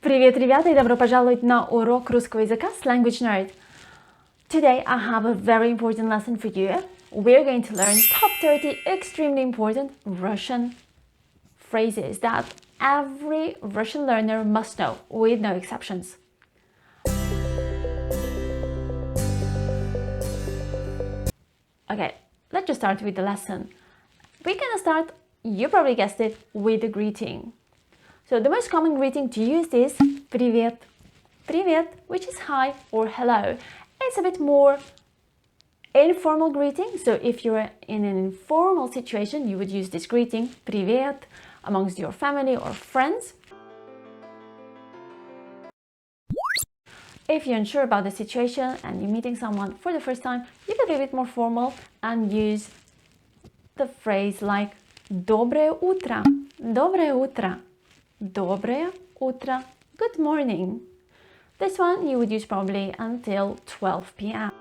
Привет, ребята, и добро пожаловать на урок русского языка с Language Nerd. Today I have a very important lesson for you. We're going to learn top 30 extremely important Russian phrases that every Russian learner must know, with no exceptions. Okay, let's just start with the lesson. We're gonna start, you probably guessed it, with a greeting. So the most common greeting to use is привет. Привет, which is hi or hello. It's a bit more informal greeting. So if you're in an informal situation, you would use this greeting, привет, amongst your family or friends. If you're unsure about the situation and you're meeting someone for the first time, you can be a bit more formal and use the phrase like доброе утро, доброе утро, доброе утро, good morning. This one you would use probably until 12 p.m.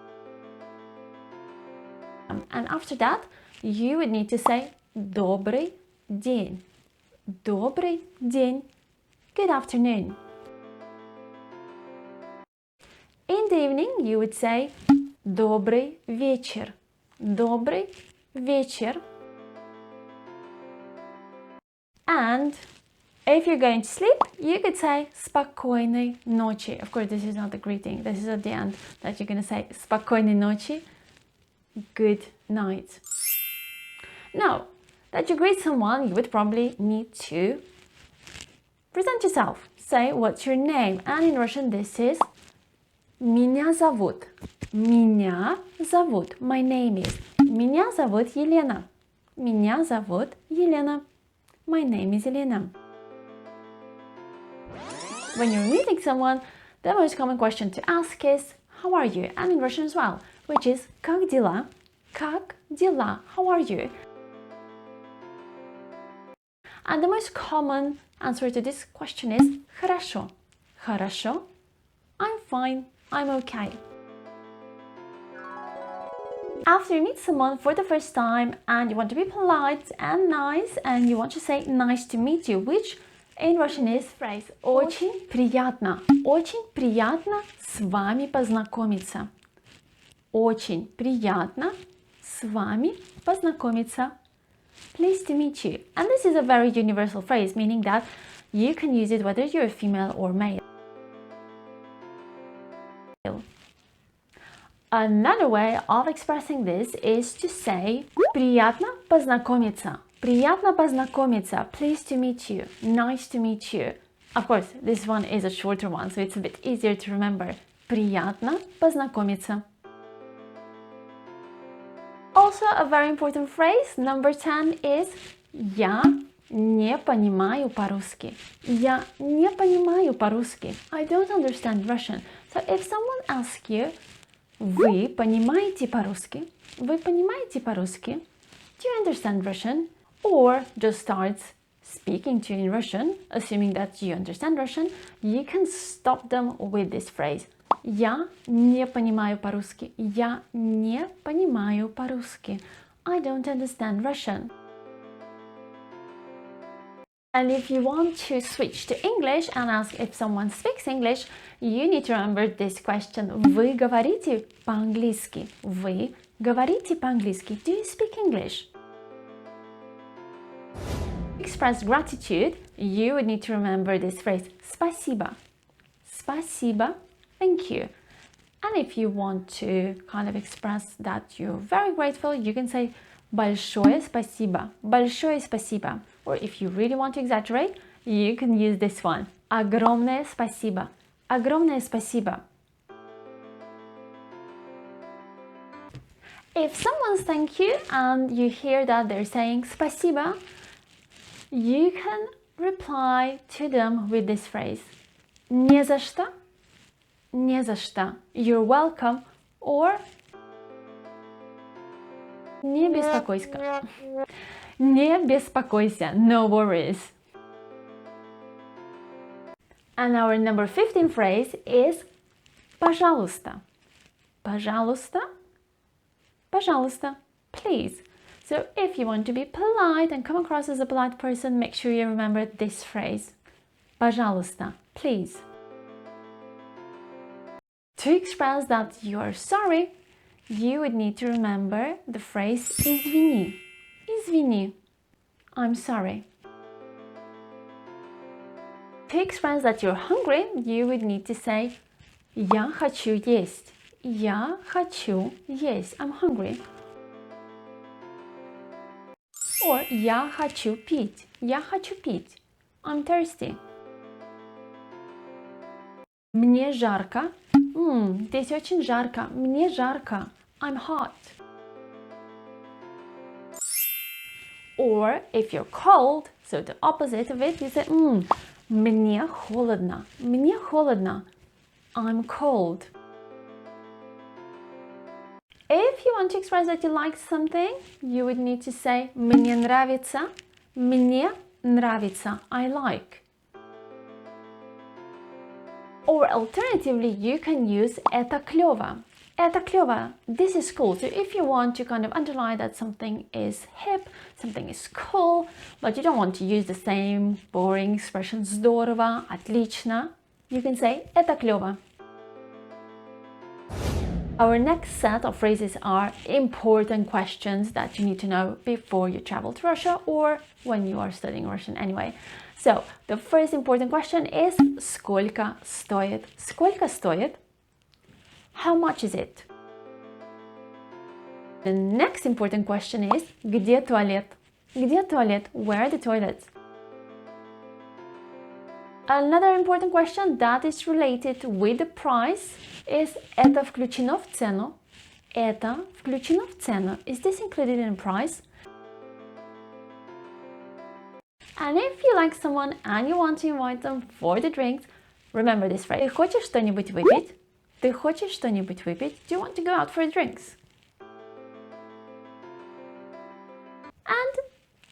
And after that, you would need to say добрый день, добрый день, good afternoon. In the evening, you would say добрый вечер, добрый вечер. And if you're going to sleep, you could say спокойной ночи. Of course, this is not the greeting. This is at the end that you're going to say спокойной ночи, good night. Now, that you greet someone, you would probably need to present yourself. Say what's your name. And in Russian, this is меня зовут. Меня зовут. My name is. Меня зовут Елена. Меня зовут Елена. My name is Елена. When you're meeting someone, the most common question to ask is how are you? And in Russian as well, which is как дела? Как дела? How are you? And the most common answer to this question is хорошо. Хорошо. I'm fine. I'm okay. After you meet someone for the first time and you want to be polite and nice and you want to say nice to meet you, which in Russian is phrase очень приятно. Очень приятно с вами познакомиться. Очень приятно с вами познакомиться. Pleased to meet you. And this is a very universal phrase, meaning that you can use it whether you're female or male. Another way of expressing this is to say приятно познакомиться. Приятно познакомиться. Pleased to meet you. Nice to meet you. Of course, this one is a shorter one, so it's a bit easier to remember. Приятно познакомиться. Also, a very important phrase, number 10, is я не понимаю по-русски. Я не понимаю по-русски. I don't understand Russian. So if someone asks you, вы понимаете по-русски? Вы понимаете по-русски? Do you understand Russian? Or just starts speaking to you in Russian, assuming that you understand Russian, you can stop them with this phrase. Я не понимаю по-русски. Я не понимаю по-русски. I don't understand Russian. And if you want to switch to English and ask if someone speaks English, you need to remember this question. Вы говорите по-английски? Вы говорите по-английски? Do you speak English? To express gratitude, you would need to remember this phrase. Спасибо. Спасибо. Thank you. And if you want to kind of express that you're very grateful, you can say большое спасибо. Большое спасибо. Or if you really want to exaggerate, you can use this one. Огромное спасибо. Огромное спасибо. If someone's thank you and you hear that they're saying спасибо, you can reply to them with this phrase. Не за что. Не за что. You're welcome. Or не беспокойся. Не беспокойся. No worries. And our number 15 phrase is пожалуйста. Пожалуйста. Пожалуйста. Please. So if you want to be polite and come across as a polite person, make sure you remember this phrase. Пожалуйста, please. To express that you are sorry, you would need to remember the phrase извини. Извини. I'm sorry. To express that you're hungry, you would need to say Я хочу есть. Я хочу есть. I'm hungry. Or я хочу пить. Я хочу пить. I'm thirsty. Мне жарко. Здесь очень жарко. Мне жарко. I'm hot. Or if you're cold, so the opposite of it, you say мне холодно. Мне холодно. I'm cold. If you want to express that you like something, you would need to say мне нравится. Мне нравится. I like. Or alternatively, you can use это клёво. Это клёво. This is cool. So if you want to kind of underline that something is hip, something is cool, but you don't want to use the same boring expression здорово, отлично, you can say это клёво. Our next set of phrases are important questions that you need to know before you travel to Russia or when you are studying Russian anyway. So, the first important question is сколько стоит? Сколько стоит? How much is it? The next important question is где туалет? Где туалет? Where are the toilets? Another important question that is related with the price is это включено в цену? Это включено в цену. Is this included in the price? And if you like someone and you want to invite them for the drinks, remember this phrase. Ты хочешь что-нибудь выпить? Ты хочешь что-нибудь выпить? Do you want to go out for drinks? And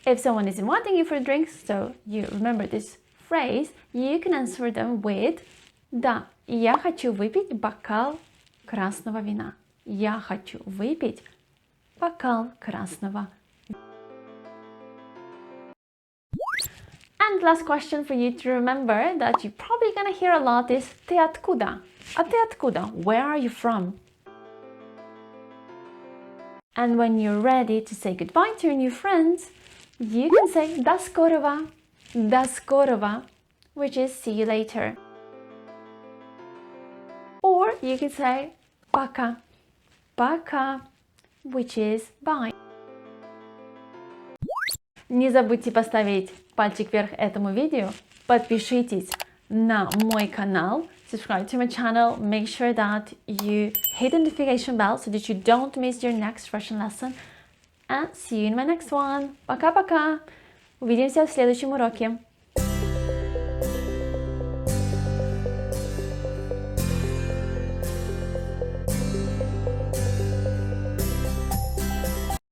if someone is inviting you for drinks, so you remember this phrase, you can answer them with да, я хочу выпить бокал красного вина. Я хочу выпить бокал красного. And last question for you to remember that you're probably gonna hear a lot is ты откуда? А ты откуда? Where are you from? And when you're ready to say goodbye to your new friends, you can say до скорого. До скорого, which is see you later. Or you can say пока. Пока, which is bye. Не забудьте поставить пальчик вверх этому видео. Подпишитесь на мой канал. Subscribe to my channel. Make sure that you hit the notification bell so that you don't miss your next Russian lesson. And see you in my next one. Пока-пока. Увидимся в следующем уроке.